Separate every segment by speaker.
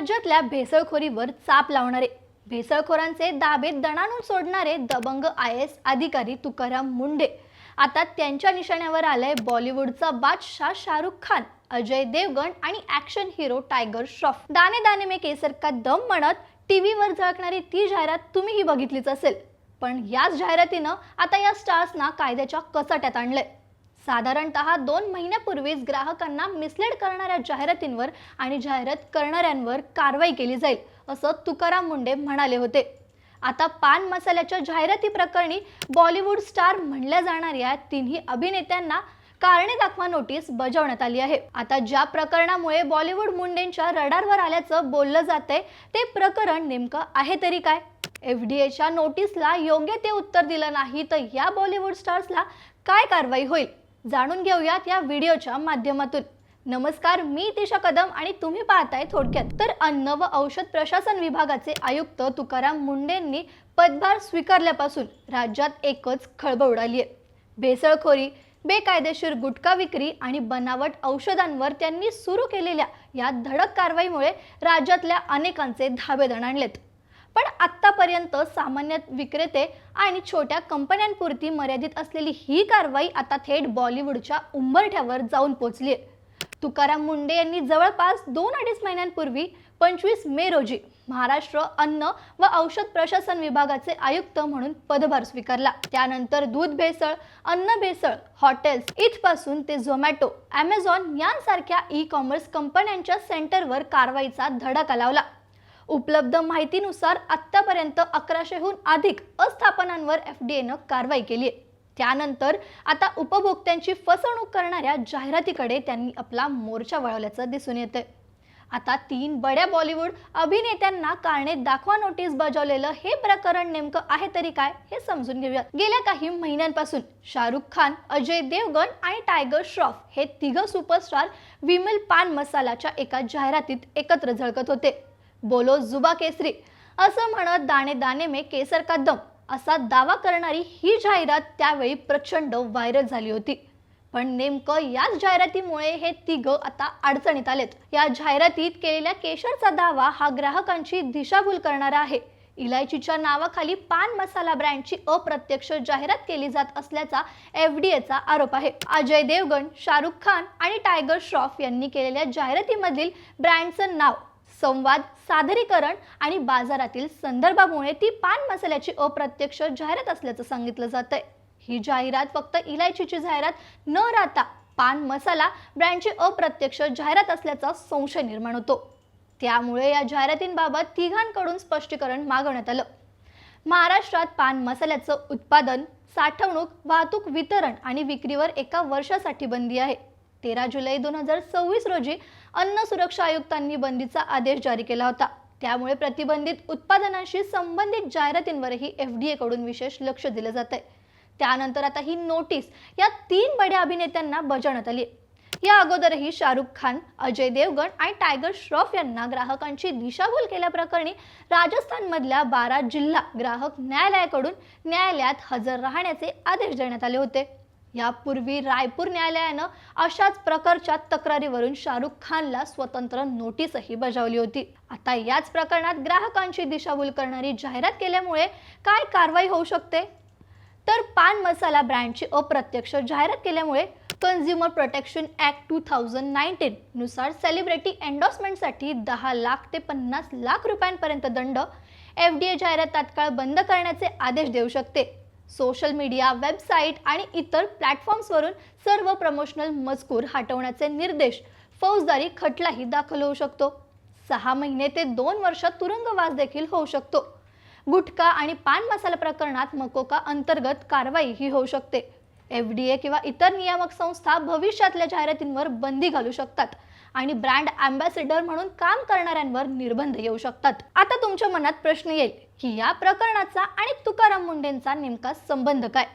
Speaker 1: राज्यातल्या भेसळखोरीवर चाप लावणारे, भेसळखोरांचे दाबे दणाणून सोडणारे दबंग IAS अधिकारी तुकाराम मुंढे आता त्यांच्या निशाण्यावर आलाय बॉलिवूडचा बादशाह शाहरुख खान, अजय देवगण आणि ॲक्शन हिरो टायगर श्रॉफ। दाने दाने में केसर का दम म्हणत टीव्हीवर झळकणारी ती जाहिरात तुम्हीही बघितलीच असेल। पण याच जाहिरातीनं आता या स्टार्सना कायद्याच्या कचाट्यात आणलंय। साधारणतः 2 महिन्यापूर्वीच ग्राहकांना मिसलीड करणाऱ्या जाहिरातींवर आणि जाहिरात करणाऱ्यांवर कारवाई केली जाईल असं तुकाराम मुंढे म्हणाले होते। आता पान मसाल्याच्या जाहिराती प्रकरणी बॉलिवूड स्टार म्हणल्या जाणाऱ्या तिन्ही अभिनेत्यांना कारणे दाखवा नोटीस बजावण्यात आली आहे। आता ज्या प्रकरणामुळे बॉलिवूड मुंडेंच्या रडारवर आल्याचं बोललं जातंय ते प्रकरण नेमकं आहे तरी काय? FDAच्या नोटीसला योग्य ते उत्तर दिलं नाही तर या बॉलिवूड स्टार्सला काय कारवाई होईल, जाणून घेऊयात या व्हिडिओच्या माध्यमातून। नमस्कार, मी तिशा कदम आणि तुम्ही पाहताय थोडक्यात। तर अन्न व औषध प्रशासन विभागाचे आयुक्त तुकाराम मुंढेंनी पदभार स्वीकारल्यापासून राज्यात एकच खळबळ उडाली आहे। भेसळखोरी, बेकायदेशीर गुटखा विक्री आणि बनावट औषधांवर त्यांनी सुरू केलेल्या या धडक कारवाईमुळे राज्यातल्या अनेकांचे धाबे दणाणलेत। पण आतापर्यंत सामान्य विक्रेते आणि छोट्या कंपन्यांपुरती मर्यादित असलेली ही कारवाई आता थेट बॉलिवूडच्या उंबरठ्यावर जाऊन पोहोचली आहे। तुकाराम मुंढे यांनी जवळपास 2-2.5 महिन्यांपूर्वी 25 मे रोजी महाराष्ट्र अन्न व औषध प्रशासन विभागाचे आयुक्त म्हणून पदभार स्वीकारला। त्यानंतर दूध भेसळ, अन्न भेसळ, हॉटेल्स इथपासून ते झोमॅटो, Amazon यांसारख्या ई-कॉमर्स कंपन्यांच्या सेंटरवर कारवाईचा धडाका लावला। उपलब्ध माहितीनुसार आतापर्यंत 1100हून अधिक आस्थापनांवर FDAनं कारवाई केली आहे। त्यानंतर आता उपभोक्त्यांची फसवणूक करणाऱ्या जाहिरातीकडे त्यांनी आपला मोर्चा वळवल्याचं दिसून येतंय। आता 3 बड्या बॉलिवूड अभिनेत्यांना कारणे दाखवा नोटीस बजावलेलं हे प्रकरण नेमकं आहे तरी काय हे समजून घेऊयात। गेल्या काही महिन्यांपासून शाहरुख खान, अजय देवगण आणि टायगर श्रॉफ हे तिघं सुपरस्टार विमल पान मसालाच्या एका जाहिरातीत एकत्र झळकत होते। बोलो जुबा केसरी असं म्हणत दाने दाने में केसर का दम असा दावा करणारी ही जाहिरात त्यावेळी प्रचंड व्हायरल झाली होती। पण नेमकं याच जाहिरातीमुळे हे तिघं आता अडचणीत आलेत। या जाहिरातीत केलेल्या केशरचा दावा हा ग्राहकांची दिशाभूल करणारा आहे। इलायचीच्या नावाखाली पान मसाला ब्रँडची अप्रत्यक्ष जाहिरात केली जात असल्याचा FDAचा आरोप आहे। अजय देवगण, शाहरुख खान आणि टायगर श्रॉफ यांनी केलेल्या जाहिरातीमधील ब्रँडचं नाव, संवाद, सादरीकरण आणि बाजारातील संदर्भामुळे ती पान मसाल्याची अप्रत्यक्ष जाहिरात असल्याचं सांगितलं जातंय। ही जाहिरात फक्त इलायचीची जाहिरात न राहता पान मसाला ब्रँडची अप्रत्यक्ष जाहिरात असल्याचा संशय निर्माण होतो। त्यामुळे या जाहिरातींबाबत तिघांकडून स्पष्टीकरण मागवण्यात आलं। महाराष्ट्रात पान मसाल्याचं उत्पादन, साठवणूक, वाहतूक, वितरण आणि विक्रीवर 1 वर्षासाठी बंदी आहे। 13 जुलै 2024 रोजी अन्न सुरक्षा आयुक्तांनी बंदीचा आदेश जारी केला होता। त्यामुळे प्रतिबंधित उत्पादनांशी संबंधित जाहिरातींवरही FDA कडून विशेष लक्ष दिलं जातंय। त्यानंतर आता ही नोटीस या 3 बड्या अभिनेत्यांना बजावण्यात आली आहे। या अगोदरही शाहरुख खान, अजय देवगण आणि टायगर श्रॉफ यांना ग्राहकांची दिशाभूल केल्याप्रकरणी राजस्थानमधल्या 12 जिल्हा ग्राहक न्यायालयाकडून न्यायालयात हजर राहण्याचे आदेश देण्यात आले होते। यापूर्वी रायपूर न्यायालयानं अशाच प्रकारच्या तक्रारीवरून शाहरुख खानला स्वतंत्र नोटीसही बजावली होती। आता याच प्रकरणात ग्राहकांची दिशाभूल करणारी जाहिरात केल्यामुळे काय कारवाई होऊ शकते? तर पान मसाला ब्रँडची अप्रत्यक्ष जाहिरात केल्यामुळे कन्झ्युमर प्रोटेक्शन ॲक्ट 2019 नुसार सेलिब्रिटी एंडोर्समेंटसाठी 10 लाख ते 50 लाख रुपयांपर्यंत दंड, FDA जाहिरात तात्काळ बंद करण्याचे आदेश देऊ शकते। सोशल मीडिया, वेबसाईट आणि इतर प्लॅटफॉर्म्सवरून सर्व प्रमोशनल मजकूर हटवण्याचे निर्देश, फौजदारी खटलाही दाखल होऊ शकतो। 6 महिने ते 2 वर्ष तुरुंगवास देखील होऊ शकतो। गुटखा आणि पान मसाला प्रकरणात मकोका अंतर्गत कारवाईही होऊ शकते। FDA किंवा इतर नियामक संस्था भविष्यातल्या जाहिरातींवर बंदी घालू शकतात आणि ब्रँड अँबॅसेडर म्हणून काम करणाऱ्यांवर निर्बंध येऊ शकतात। आता तुमच्या मनात प्रश्न येईल की या प्रकरणाचा आणि तुकाराम मुंढेंचा नेमका संबंध काय?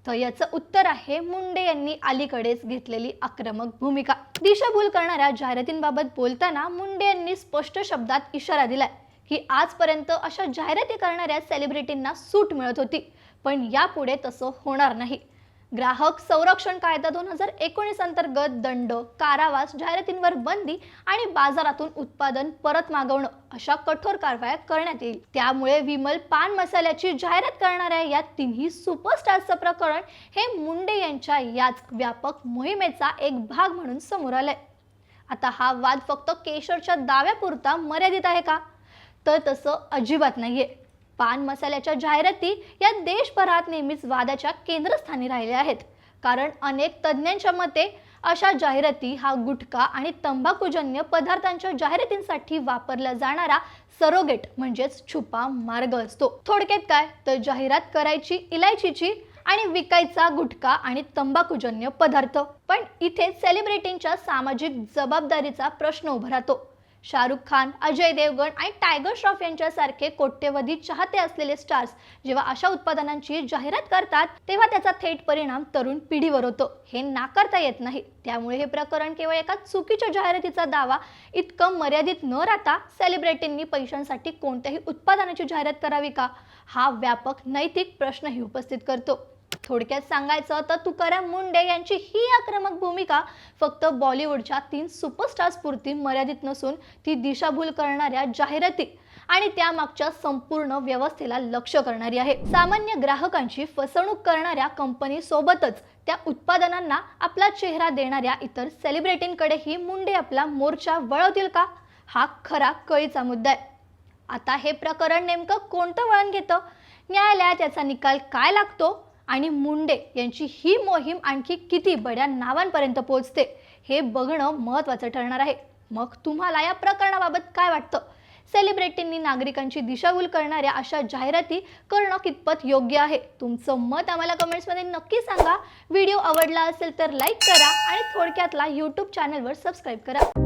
Speaker 1: तर याचं उत्तर आहे मुंढे यांनी अलीकडेच घेतलेली आक्रमक भूमिका। दिशाभूल करणाऱ्या जाहिरातींबाबत बोलताना मुंढे यांनी स्पष्ट शब्दात इशारा दिलाय की आजपर्यंत अशा जाहिराती करणाऱ्या सेलिब्रिटींना सूट मिळत होती, पण यापुढे तसं होणार नाही। ग्राहक संरक्षण कायदा 2019 अंतर्गत दंड, कारावास, जाहिरातींवर बंदी आणि बाजारातून उत्पादन परत मागवणं अशा कठोर कारवाया करण्यात येईल. त्यामुळे विमल पान मसाल्याची जाहिरात करणाऱ्या या तिन्ही सुपरस्टार्सचं प्रकरण हे मुंडे यांच्या याच व्यापक मोहिमेचा एक भाग म्हणून समोर आलंय. आता हा वाद फक्त केशरच्या दाव्यापुरता मर्यादित आहे का? तर तसं अजिबात नाहीये. पान मसाल्याच्या जाहिराती या देशभरात नेहमीच वादाच्या केंद्रस्थानी राहिल्या आहेत. कारण अनेक तज्ज्ञांच्या मते अशा जाहिराती हा गुटखा आणि तंबाखूजन्य पदार्थांच्या जाहिरातींसाठी वापरला जाणारा सरोगेट म्हणजेच छुपा मार्ग असतो. थोडक्यात काय तर जाहिरात करायची इलायचीची आणि विकायचा गुटखा आणि तंबाखूजन्य पदार्थ. पण इथे सेलिब्रिटींच्या सामाजिक जबाबदारीचा प्रश्न उभा राहतो. शाहरुख खान, अजय देवगण आणि टायगर श्रॉफ यांच्यासारखे कोट्यवधी चाहते असलेले स्टार्स जेव्हा अशा उत्पादनांची जाहिरात करतात तेव्हा त्याचा थेट परिणाम तरुण पिढीवर होतो. हे नाकारता येत नाही. त्यामुळे हे प्रकरण केवळ एका चुकीच्या जाहिरातीचा दावा इतकं मर्यादित न राहता सेलिब्रिटींनी पैशांसाठी कोणत्याही उत्पादनाची जाहिरात करावी का हा व्यापक नैतिक प्रश्नही उपस्थित करतो. थोडक्यात सांगायचं तर तुकाराम मुंडे यांची ही आक्रमक भूमिका फक्त बॉलिवूडच्या 3 सुपरस्टार्स पुरती मर्यादित नसून ती दिशाभूल करणाऱ्या जाहिराती आणि त्यामागच्या संपूर्ण व्यवस्थेला लक्ष्य करणारी आहे. सामान्य ग्राहकांची फसवणूक करणाऱ्या कंपनी सोबतच त्या उत्पादनांना आपला चेहरा देणाऱ्या इतर सेलिब्रिटींकडेही मुंडे आपला मोर्चा वळवतील का? हा खरा कळीचा मुद्दा आहे. आता हे प्रकरण नेमकं कोणतं वळण घेतं? न्यायालयात याचा निकाल काय लागतो? आणि मुंडे यांची ही मोहीम आणखी किती बड्या नावांपर्यंत पोहोचते हे बघणं महत्त्वाचं ठरणार आहे. मग तुम्हाला या प्रकरणाबाबत काय वाटतं? सेलिब्रिटींनी नागरिकांची दिशाभूल करणाऱ्या अशा जाहिराती करणं कितपत योग्य आहे? तुमचं मत आम्हाला कमेंट्समध्ये नक्की सांगा. व्हिडिओ आवडला असेल तर लाईक करा आणि थोडक्यातला YouTube चॅनलवर सबस्क्राईब करा.